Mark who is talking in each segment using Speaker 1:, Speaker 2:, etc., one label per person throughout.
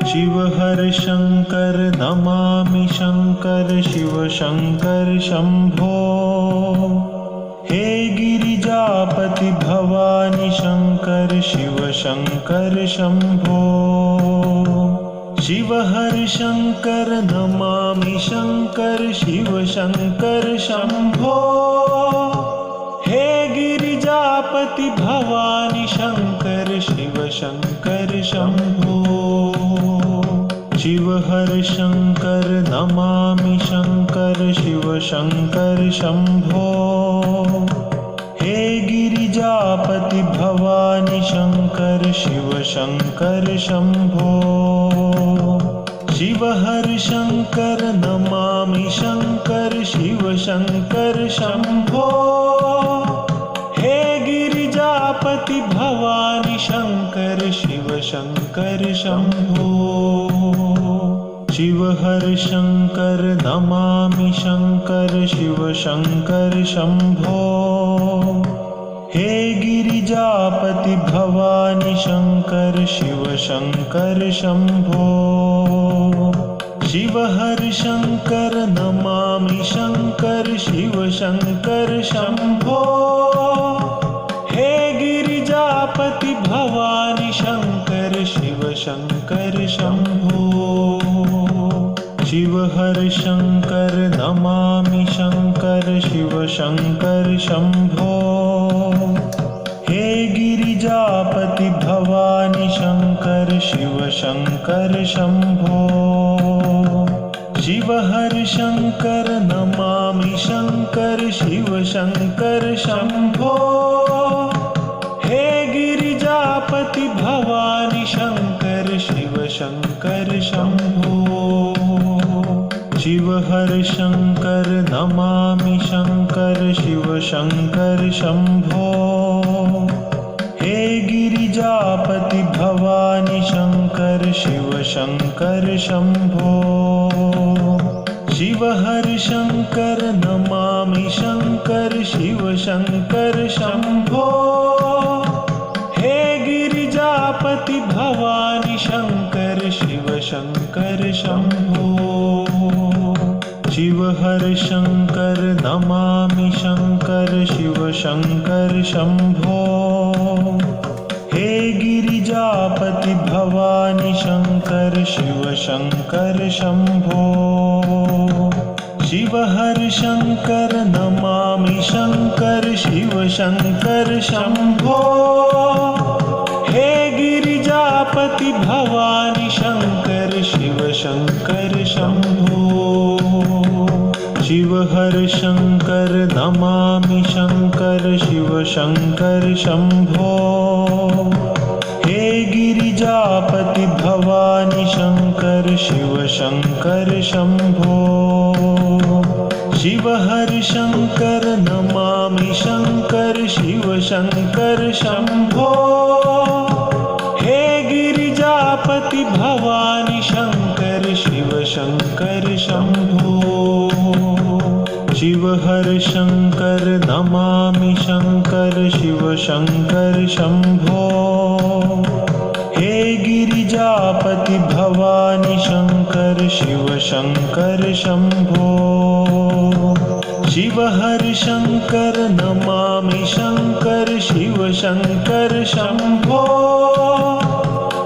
Speaker 1: Shiv हर Shankar Namami Shankar Shiv Shankar Shambho. हे Girijapati Bhavani Shankar Shiv Shankar Shambho. Shiv हर Shankar Namami Shankar Shiv Shankar Shambho. हे Girijapati Bhavani Shankar Shiv Shankar Shambho. Shiv हर Shankar Namami Shankar Shiv Shankar Shambho. हे Girijapati Bhavani Shankar Shiv Shankar Shambho. Shiv हर Shankar Namami Shankar Shiv Shankar Shambho. हे Girijapati Bhavani Shankar Shiv Shankar Shambho. Shiv हर Shankar Namami Shankar Shiv Shankar Shambho. हे Girijapati Bhavani Shankar Shiv Shankar Shambho. Shiv हर Shankar Namami Shankar Shiv Shankar Shambho. हे Girijapati Bhavani Shankar Shiv Shankar Shambho. Shiv हर Shankar Namami Shankar Shiv Shankar Shambho. हे Girijapati Bhavani Shankar Shiv Shankar Shambho. Shiv हर Shankar Namami Shankar Shiv Shankar Shambho. हे Girijapati Bhavani Shankar Shiv Shankar Shambho. Shiv हर Shankar Namami Shankar Shiv Shankar Shambho. हे Girijapati Bhavani Shankar Shiv Shankar Shambho. Shiv हर Shankar Namami Shankar Shiv Shankar Shambho. हे Girijapati Bhavani Shankar Shiv Shankar Shambho. Shiv हर Shankar Namami Shankar Shiv Shankar Shambho. हे Girijapati Bhavani Shankar Shiv Shankar Shambho. Shiv हर Shankar Namami Shankar Shiv Shankar Shambho. हे Girijapati Bhavani Shankar Shiv Shankar Shambho. Shiv हर Shankar Namami Shankar Shiv Shankar Shambho. हे Girijapati Bhavani Shankar Shiv Shankar Shambho. Shiv हर Shankar Namami Shankar Shiv Shankar Shambho. हे Girijapati Bhavani Shankar Shiv Shankar Shambho. Shiv हर Shankar Namami Shankar Shiv Shankar Shambho. हे Girijapati Bhavani Shankar Shiv Shankar Shambho. Shiv हर Shankar Namami Shankar Shiv Shankar Shambho.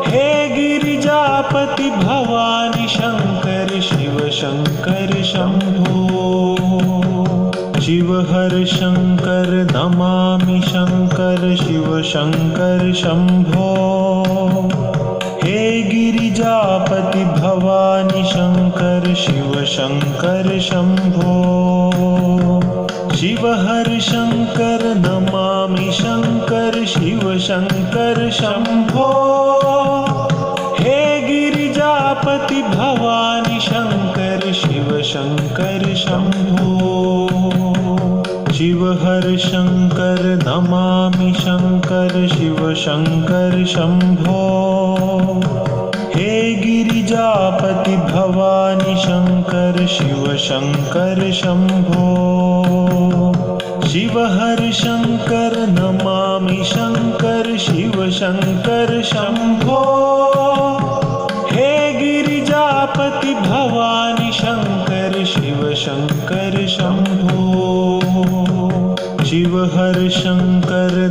Speaker 1: हे Girijapati Bhavani Shankar Shiv Shankar Shambho. Shiv हर Shankar Namami Shankar Shiv Shankar Shambho. हे Girijapati Bhavani Shankar Shiv Shankar Shambho. Shiv हर Shankar Namami Shankar Shiv Shankar Shambho. हे Girijapati Bhavani Shankar Shiv Shankar Shambho. Shiv हर Shankar Namami Shankar Shiv Shankar Shambho. हे Girijapati Bhavani Shankar Shiv Shankar Shambho. Shiv हर Shankar Namami Shankar Shiv Shankar Shambho. हे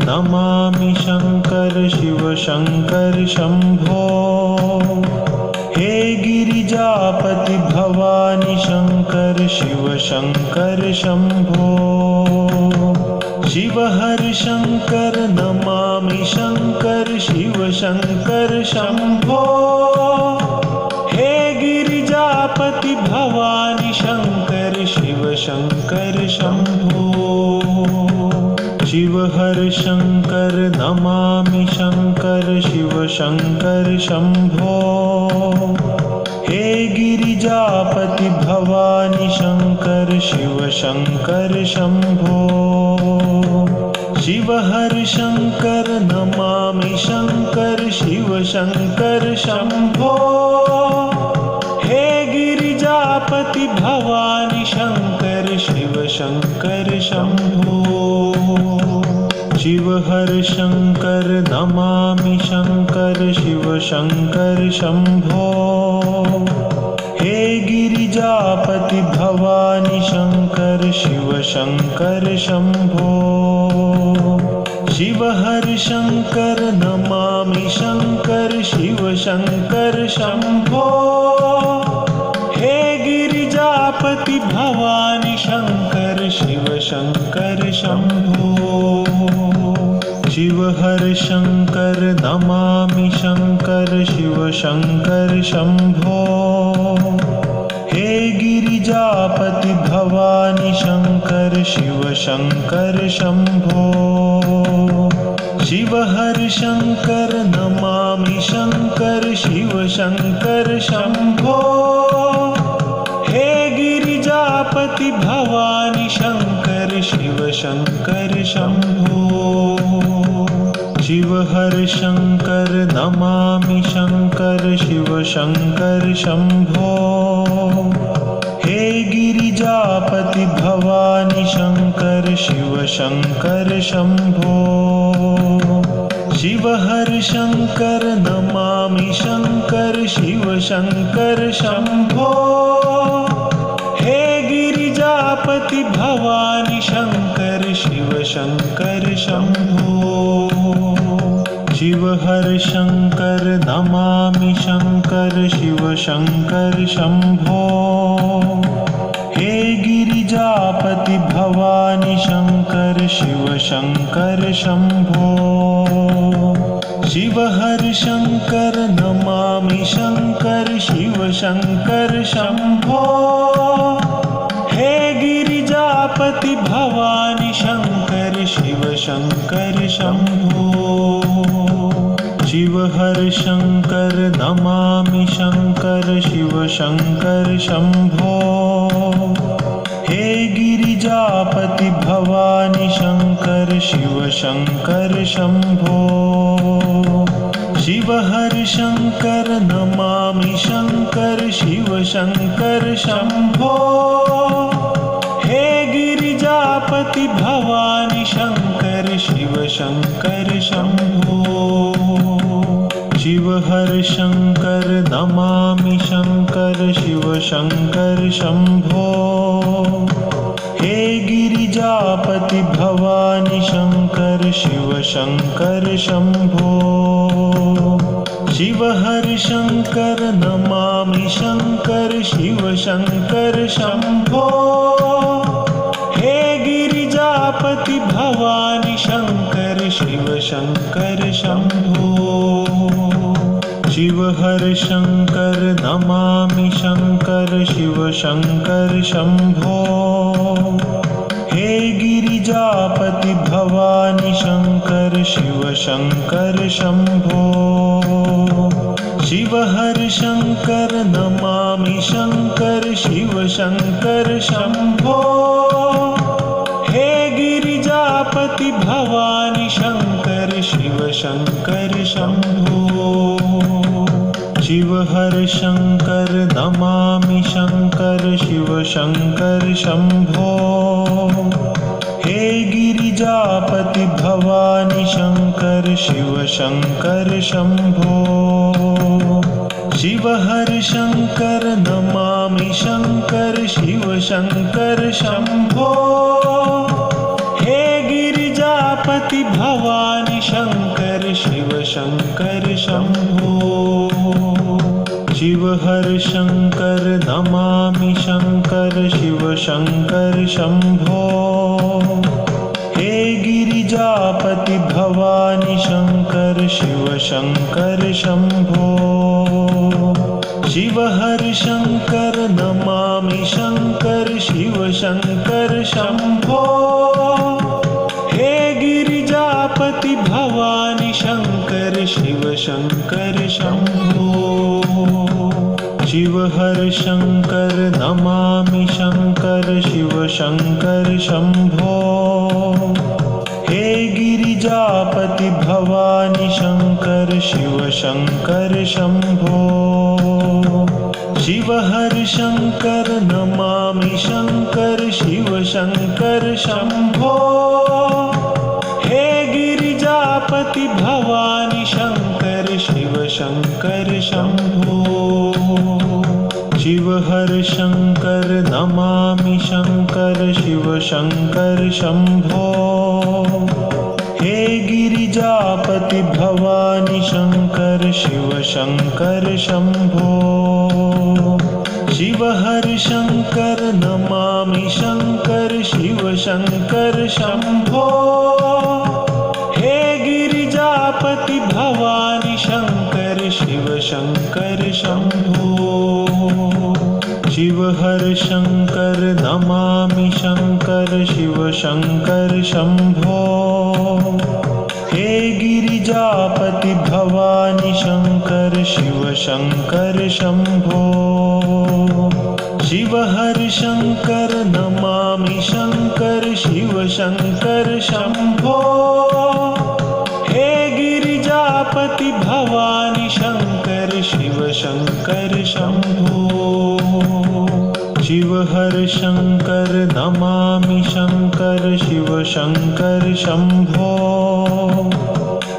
Speaker 1: Namami Shankar Shiv Shankar Shambho. हे Girijapati Bhavani Shankar Shiv Shankar Shambho. Shiv हर Shankar Namami Shankar Shiv Shankar Shambho. हे Girijapati Bhavani Shankar Shiv Shankar Shambho. Shiv हर Shankar Namami Shankar Shiv Shankar Shambho. हे Girijapati Bhavani Shankar Shiv Shankar Shambho. Shiv हर Shankar Namami Shankar Shiv Shankar Shambho. हे Girijapati Bhavani Shankar Shiv Shankar Shambho. Shiv हर Shankar Namami Shankar Shiv Shankar Shambho. हे Girijapati Bhavani Shankar Shiv Shankar Shambho. Shiv हर Shankar Namami Shankar Shiv Shankar Shambho. हे Girijapati Bhavani Shankar Shiv Shankar Shambho. Shiv हर Shankar Namami Shankar Shiv Shankar Shambho. हे Girijapati Bhavani Shankar Shiv Shankar Shambho. Shiv हर Shankar Namami Shankar Shiv Shankar Shambho. हे Girijapati Bhavani Shankar Shiv Shankar Shambho. Shiv हर Shankar Namami Shankar Shiv Shankar Shambho. हे Girijapati Bhavani Shankar Shiv Shankar Shambho. Shiv हर Shankar Namami Shankar Shiv Shankar Shambho. हे Girijapati Bhavani Shankar Shiv Shankar Shambho. Shiv हर Shankar Namami Shankar Shiv Shankar Shambho. हे Girijapati Bhavani Shankar Shiv Shankar Shambho. Shiv हर Shankar Namami Shankar Shiv Shankar Shambho. हे Girijapati Bhavani Shankar Shiv Shankar Shambho. Shiv हर Shankar Namami Shankar Shiv Shankar Shambho. हे Girijapati Bhavani Shankar Shiv Shankar Shambho. Shiv हर Shankar Namami Shankar Shiv Shankar Shambho. हे Girijapati Bhavani Shankar Shiv Shankar Shambho. Shiv हर Shankar Namami Shankar Shiv Shankar Shambho. हे Girijapati Bhavani Shankar Shiv Shankar Shambho. Shiv हर Shankar Namami Shankar Shiv Shankar Shambho. हे Girijapati Bhavani Shankar Shiv Shankar Shambho. Shiv हर Shankar Namami Shankar Shiv Shankar Shambho. हे Girijapati Bhavani Shankar Shiv Shankar Shambho. Shiv हर Shankar Namami Shankar Shiv Shankar Shambho. हे Girijapati Bhavani Shankar Shiv Shankar Shambho. Shiv हर Shankar Namami Shankar Shiv Shankar Shambho. हे Girijapati Bhavani Shankar Shiv Shankar Shambho. Shiv हर Shankar Namami Shankar Shiv Shankar Shambho. हे Girijapati Bhavani Shankar Shiv Shankar Shambho Shiv हर Shankar Namami Shankar Shiv Shankar Shambho हे Girijapati Bhavani Shankar Shiv Shankar Shambho Shiv हर Shankar Namami Shankar Shiv Shankar Shambho हे Girijapati Bhavani Shankar Shiv Shankar Shambho Shiv हर Shankar Namami Shankar Shiv Shankar Shambho हे Girijapati Bhavani Shankar Shiv Shankar Shambho Shiv हर Shankar Namami Shankar Shiv Shankar Shambho हे Girijapati Bhavani Shankar Shiv Shankar Shambho Shiv हर Shankar Namami Shankar Shiv Shankar Shambho हे Girijapati Bhavani Shankar Shiv Shankar Shambho Shiv हर Shankar Namami Shankar Shiv Shankar Shambho हे Girijapati Bhavani Shankar Shiv Shankar Shambho Shiv हर Shankar Namami Shankar Shiv Shankar Shambho हे Girijapati Bhavani Shankar Shiv Shankar Shambho Shiv हर Shankar Namami Shankar Shiv Shankar Shambho हे Girijapati Bhavani Shankar Shiv Shankar Shambho Shiv हर Shankar Namami Shankar Shiv Shankar Shambho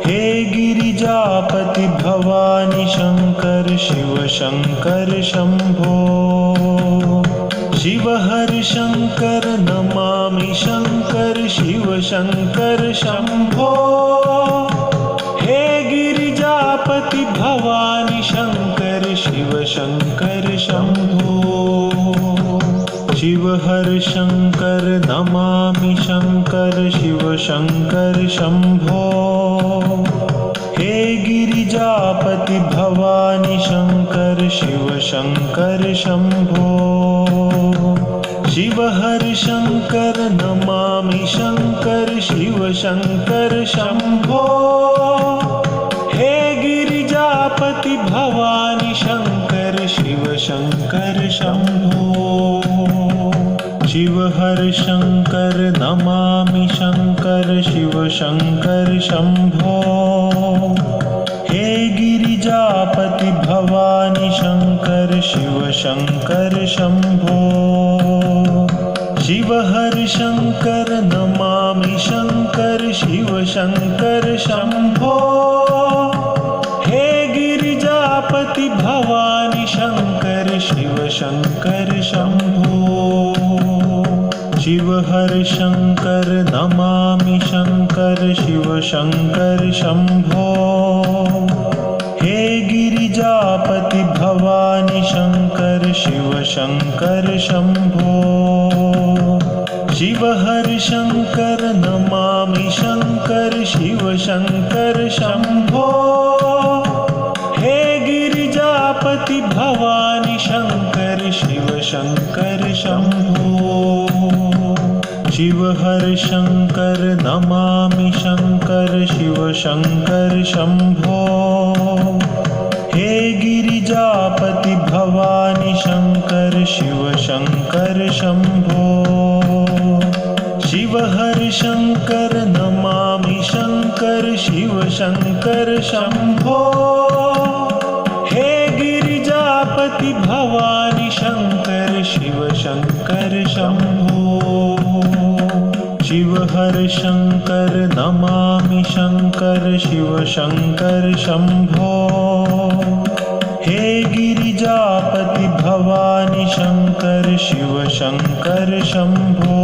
Speaker 1: हे Girijapati Bhavani Shankar Shiv Shankar Shambho Shiv हर Shankar Namami Shankar Shiv Shankar Shambho हे Girijapati Bhavani Shankar Shiv Shankar Shambho Shiv हर Shankar Namami Shankar Shiv Shankar Shambho हे Girijapati Bhavani Shankar Shiv Shankar Shambho Shiv हर Shankar Namami Shankar Shiv Shankar Shambho हे Girijapati Bhavani Shankar Shiv Shankar Shambho Shiv हर Shankar Namami Shankar Shiv Shankar Shambho हे Girijapati Bhavani Shankar Shiv Shankar Shambho Shiv हर Shankar Namami Shankar Shiv Shankar Shambho हे Girijapati Bhavani Shankar Shiv Shankar Shambho Shiv हर Shankar Namami Shankar Shiv Shankar Shambho हे Girijapati Bhavani Shankar Shiv Shankar Shambho Shiv हर Shankar Namami Shankar Shiv Shankar Shambho हे Girijapati Bhavani Shankar Shiv Shankar Shambho Shiv हर Shankar Namami Shankar Shiv Shankar Shambho हे Girijapati Bhavani Shankar Shiv Shankar Shambho Shiv हर Shankar Namami Shankar Shiv Shankar Shambho हे Girijapati Bhavani Shankar Shiv Shankar Shambho Shiv हर Shankar Namami Shankar Shiv Shankar Shambho हे Girijapati Bhavani Shankar Shiv Shankar Shambho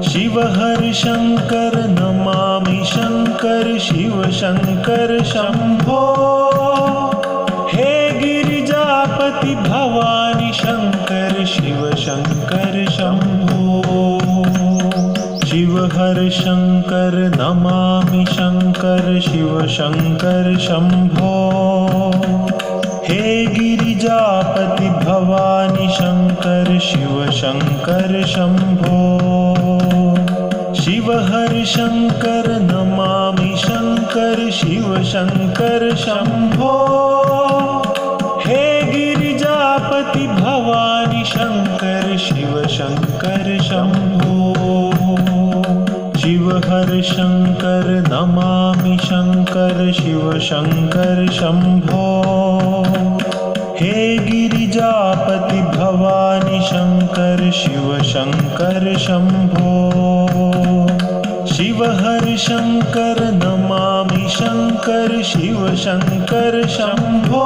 Speaker 1: Shiv हर Shankar Namami Shankar Shambho हे Girijapati Bhavani Shankar Shiv Shankar Shambho Shiv हर Shankar Namami Shankar Shiv Shankar Shambho हे Girijapati Bhavani Shankar Shiv Shankar Shambho Shiv हर Shankar Namami Shankar Shiv Shankar Shambho हे Girijapati Bhavani Shankar Shiv Shankar Shambho Shiv हर Shankar Namami Shankar Shiv Shankar Shambho हे Girijapati Bhavani Shankar Shiv Shankar Shambho Shiv हर Shankar Namami Shankar Shiv Shankar Shambho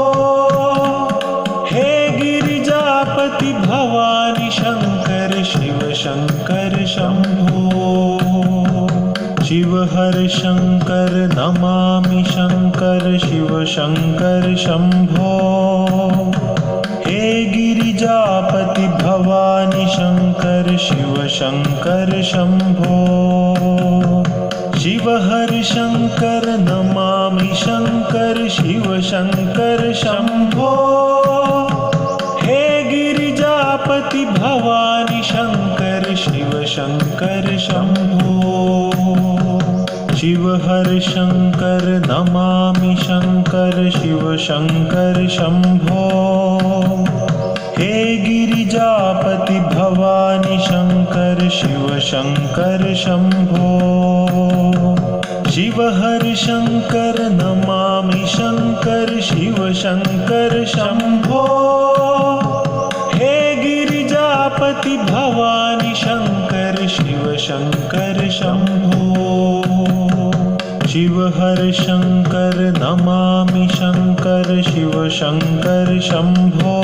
Speaker 1: हे Girijapati Bhavani Shankar Shiv Shankar Shambho Shiv हर Shankar Namami Shankar Shiv Shankar Shambho हे Girijapati Bhavani Shankar Shiv Shankar Shambho Shiv हर Shankar Namami Shankar Shiv Shankar Shambho हे Girijapati Bhavani Shankar Shiv Shankar Shambho Shiv हर Shankar Namami Shankar Shiv Shankar Shambho हे Girijapati Bhavani Shankar Shiv Shankar Shambho Shiv हर Shankar Namami Shankar Shiv Shankar Shambho हे Girijapati Bhavani Shankar Shiv Shankar Shambho Shiv हर Shankar Namami Shankar Shiv Shankar Shambho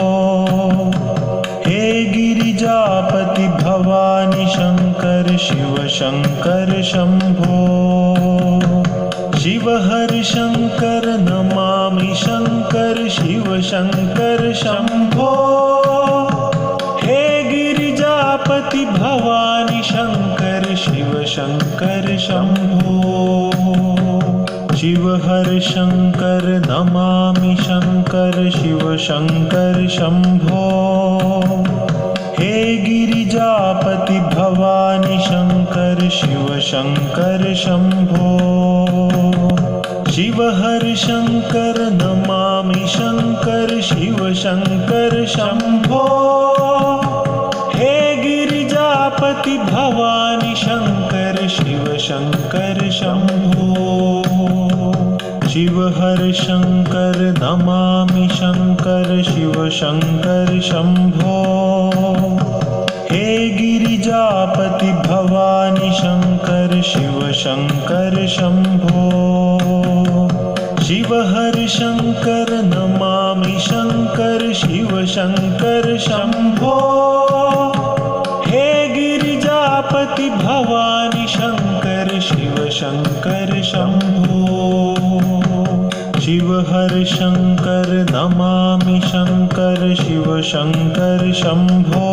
Speaker 1: हे Girijapati Bhavani Shankar Shiv Shankar Shambho Shiv हर Shankar Namami Shankar Shiv Shankar Shambho हे Girijapati Bhavani Shankar Shiv Shankar Shambho Shiv हर Shankar Namami Shankar Shiv Shankar Shambho हे Girijapati Bhavani Shankar Shiv Shankar Shambho Shiv हर Shankar Namami Shankar Shiv Shankar Shambho हे Girijapati Bhavani Shankar Shiv Shankar Shambho Shiv हर Shankar Namami Shankar Shiv Shankar Shambho हे Girijapati Bhavani Shankar Shiv Shankar Shambho Shiv हर Shankar Namami Shankar Shiv Shankar Shambho हे Girijapati Bhavani Shankar Shiv Shankar Shambho Shiv हर Shankar Namami Shankar Shiv Shankar Shambho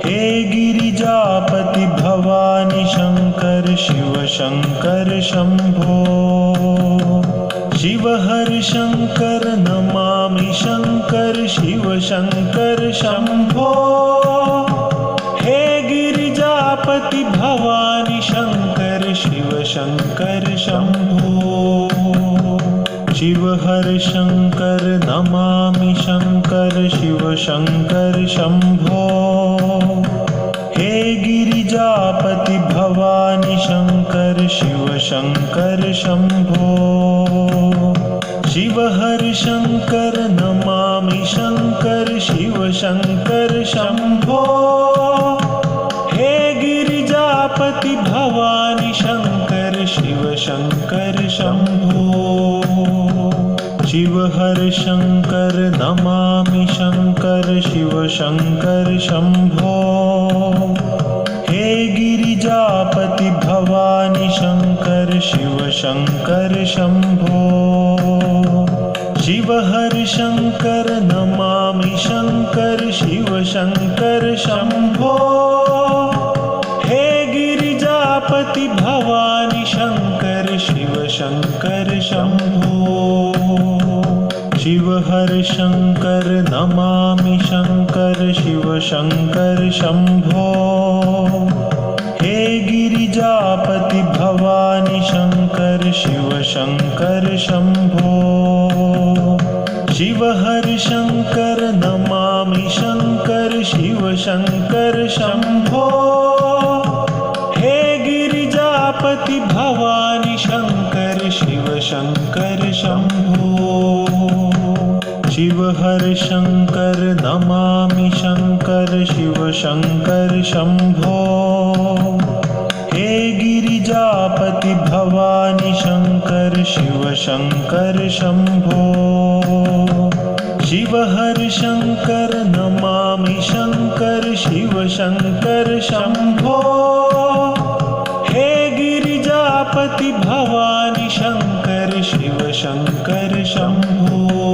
Speaker 1: हे Girijapati Bhavani Shankar Shiv Shankar Shambho Shiv हर Shankar Namami Shankar Shiv Shankar Shambho हे Girijapati Bhavani Shankar Shiv Shankar Shambho Shiv हर Shankar Namami Shankar Shiv Shankar Shambho हे Girijapati Bhavani Shankar Shiv Shankar Shambho Shiv हर Shankar Namami Shankar Shiv Shankar Shambho हे Girijapati Bhavani Shankar Shiv Shankar Shambho Shiv हर Shankar Namami Shankar Shiv Shankar Shambho हे Girijapati Bhavani Shankar Shiv Shankar Shambho Shiv Hari Shankar Namami Shankar Shiv Shankar Shambho हे Girijapati Bhavani Shankar Shiv Shankar Shambho Shiv Hari Shankar Namami Shankar Shiv Shankar Shambho हे Girijapati Bhavani Shankar Shiv Shankar Shambho Shiv Hari Shankar Namami Shankar Shiv Shankar Shambho हे Girijapati Bhavani Shankar Shiv Shankar Shambho Shiv Hari Shankar Namami Shankar Shiv Shankar Shambho हे Girijapati Bhavani Shankar Shiv Shankar Shambho Shiv Hari Shankar Namami Shankar Shiv Shankar Shambho हे Girijapati Bhavani Shankar Shiv Shankar Shambho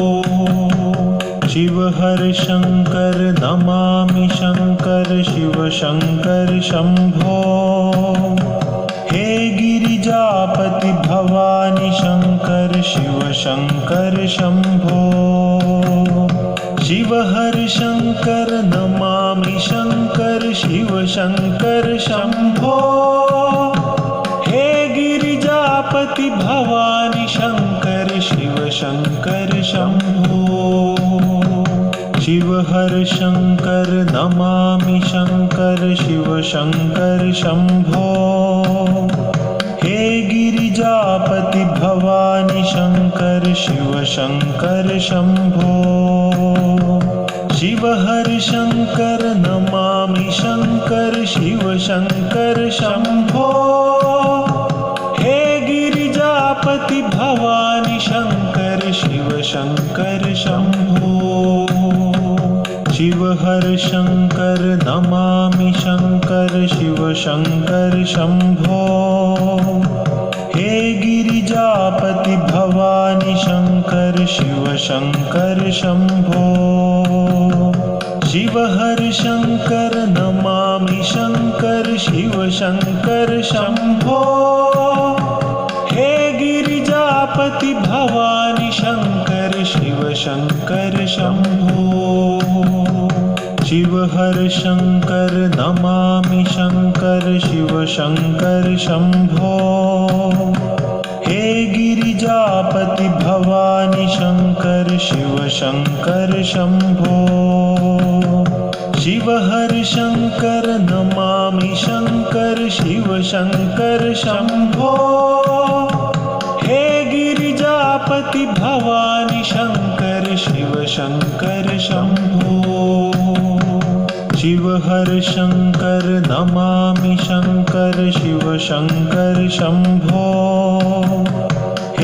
Speaker 1: Shiv Hari Shankar Namami Shankar Shiv Shankar Shambho हे Girijapati Bhavani Shankar Shiv Shankar Shambho Shiv Hari Shankar Namami Shankar Shiv Shankar Shambho हे Girijapati Bhavani Shankar Shiv Shankar Shambho Shiv Hari Shankar Namami Shankar Shiv Shankar Shambho हे Girijapati Bhavani Shankar Shiv Shankar Shambho Shiv Hari Shankar Namami Shankar Shiv Shankar Shambho हे Girijapati Bhavani Shankar Shiv Shankar Shambho Shiv Hari Shankar Namami Shankar Shiv Shankar Shambho हे Girijapati Bhavani Shankar Shiv Shankar Shambho Shiv Hari Shankar Namami Shankar Shiv Shankar Shambho हे Girijapati Bhavani Shankar Shiv Shankar Shambho Shiv Hari Shankar Namami Shankar Shiv Shankar Shambho हे Girijapati Bhavani Shankar Shiv Shankar Shambho Shiv Hari Shankar Namami Shankar Shiv Shankar Shambho हे Girijapati Bhavani Shankar Shiv Shankar Shambho Shiv Hari Shankar Namami Shankar Shiv Shankar Shambho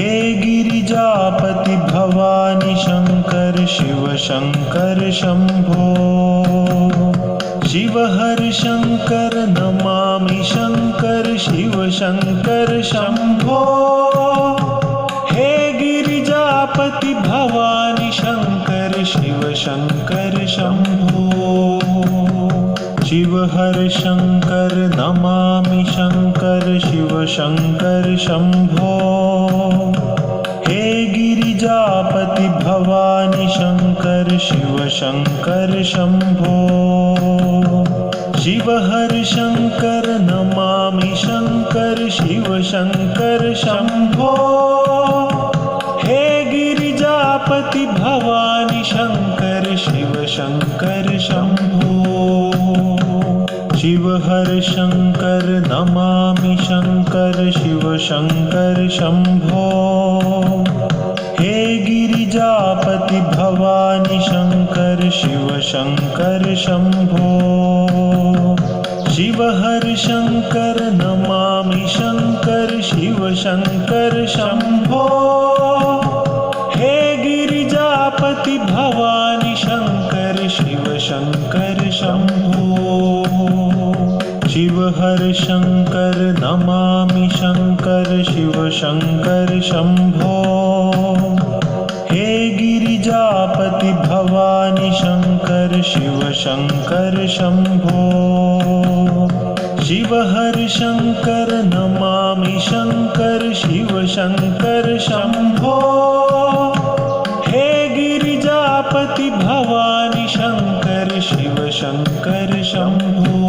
Speaker 1: हे Girijapati Bhavani Shankar Shiv Shankar Shambho Shiv Hari Shankar Namami Shankar Shiv Shankar Shambho हे Girijapati Bhavani Shankar Shiv Shankar Shambho Shiv Hari Shankar Namami Shankar Shiv Shankar Shambho हे Girijapati Bhavani Shankar Shiv Shankar Shambho Shiv Hari Shankar Namami Shankar Shiv Shankar Shambho हे Girijapati Bhavani Shankar Shiv Shankar Shambho Shiv Hari Shankar Namami Shankar Shiv Shankar Shambho हे Girijapati Bhavani Shankar Shiv Shankar Shambho Shiv Hari Shankar Namami Shankar Shiv Shankar Shambho हे Girijapati Bhavani Shankar Shiv Shankar Shambho Shiv Hari Shankar Namami Shankar Shankar Shiv Shankar Shambho हे Girijapati Bhavani Shankar Shiv Shankar Shambho Shiv Hari Shankar Namami Shankar Shiv Shankar Shambho हे Girijapati Bhavani Shankar Shiv Shankar Shambho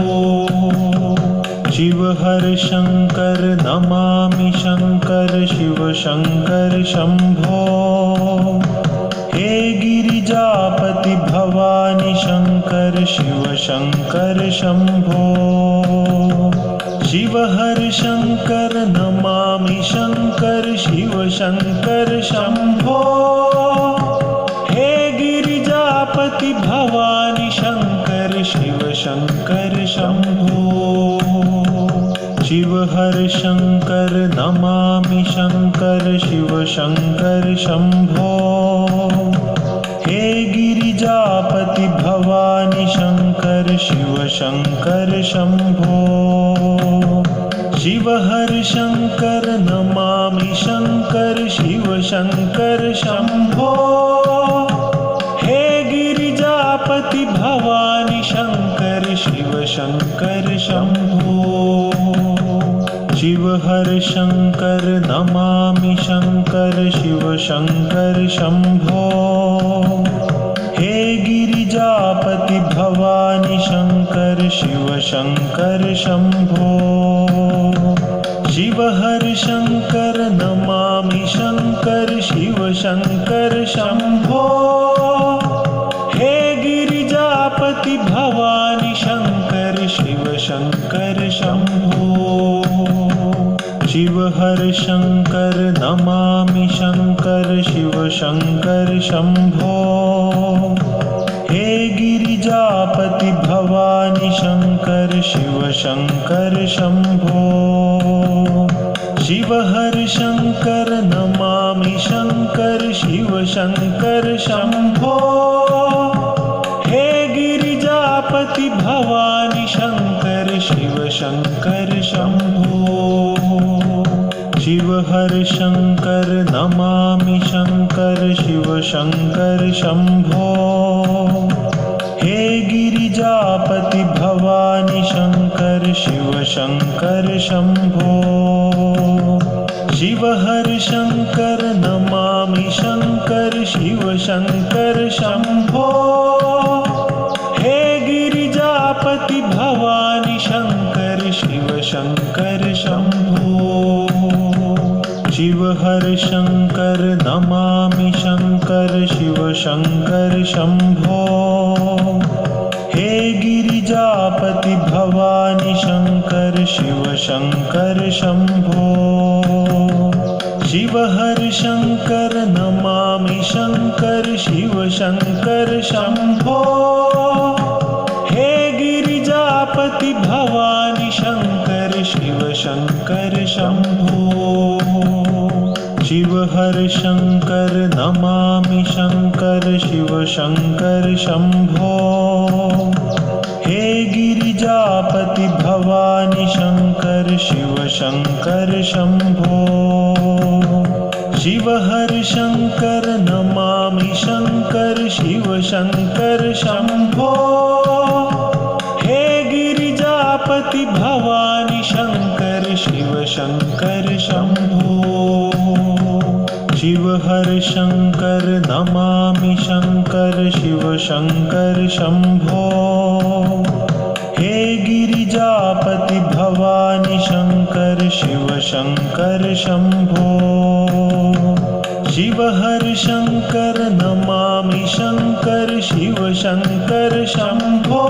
Speaker 1: Shiv Hari Shankar Namami Shankar Shiv Shankar Shambho हे Girijapati Bhavani Shankar Shiv Shankar Shambho Shiv Hari Shankar Namami Shankar Shiv Shankar Shambho हे Girijapati Bhavani Shankar Shiv Shankar Shambho Shiv Hari Shankar Namami Shankar Shiv Shankar Shambho हे Girijapati Bhavani Shankar Shiv Shankar Shambho Shiv Hari Shankar Namami Shankar Shiv Shankar Shambho हे Girijapati Bhavani Shankar Shiv Shankar Shambho Shiv Hari Shankar Namami Shankar Shiv Shankar Shambho हे Girijapati Bhavani Shankar Shiv Shankar Shambho Shiv Hari Shankar Namami Shankar Shiv Shankar Shambho हे Girijapati Bhavani Shankar Shiv Shankar Shambho Shiv Hari Shankar Namami Shankar Shiv Shankar Shambho हे Girijapati Bhavani Shankar Shiv Shankar Shambho Shiv Hari Shankar Namami Shankar Shiv Shankar Shambho हे Girijapati Bhavani Shankar Shiv Shankar Shambho Shiv Hari Shankar Namami Shankar Shiv Shankar Shambho हे Girijapati Bhavani Shankar Shiv Shankar Shambho Shiv Hari Shankar Namami Shankar Shiv Shankar Shambho हे Girijapati Bhavani Shankar Shiv Shankar Shambho Shiv Hari Shankar Namami Shankar Shiv Shankar Shambho हे Girijapati Bhavani Shankar Shiv Shankar Shambho Shiv Hari Shankar Namami Shankar Shiv Shankar Shambho हे Girijapati Bhavani Shankar Shiv Shankar Shambho Shiv Hari Shankar Namami Shankar Shiv Shankar Shambho हे Girijapati Bhavani Shankar Shiv Shankar Shambho Shiv Hari Shankar Namami Shankar Shiv Shankar Shambho हे Girijapati Bhavani Shankar Shiv Shankar Shambho Shiv Hari Shankar Namami Shankar Shiv Shankar Shambho हे Girijapati Bhavani Shankar Shiv Shankar Shambho Shiv Hari Shankar Namami Shankar Shiv Shankar Shambho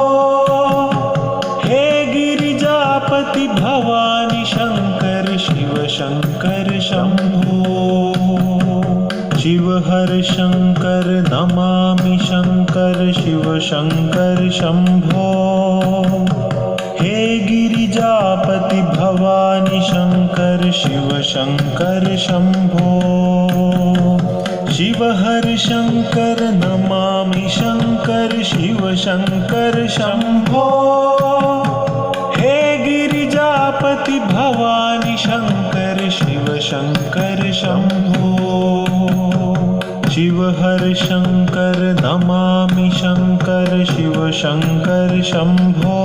Speaker 1: हे Girijapati Bhavani Shankar Shiv Shankar Shambho Shiv Hari Shankar Namami Shankar Shiv Shankar Shambho हे Girijapati Bhavani Shankar Shiv Shankar Shambho Shiv Hari Shankar Namami Shankar Shiv Shankar Shambho हे Girijapati Bhavani Shankar Shiv Shankar Shambho Shiv हर Shankar Namami Shankar Shiv Shankar Shambho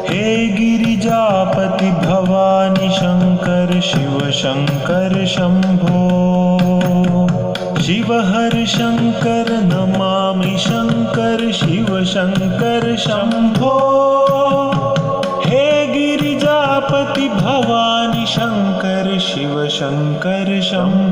Speaker 1: हे Girijapati Bhavani Shankar Shiv Shankar Shambho Shiv हर Shankar Namami Shankar Shiv Shankar Shambho हे Girijapati Bhavani Shankar Shiv Shankar Shambho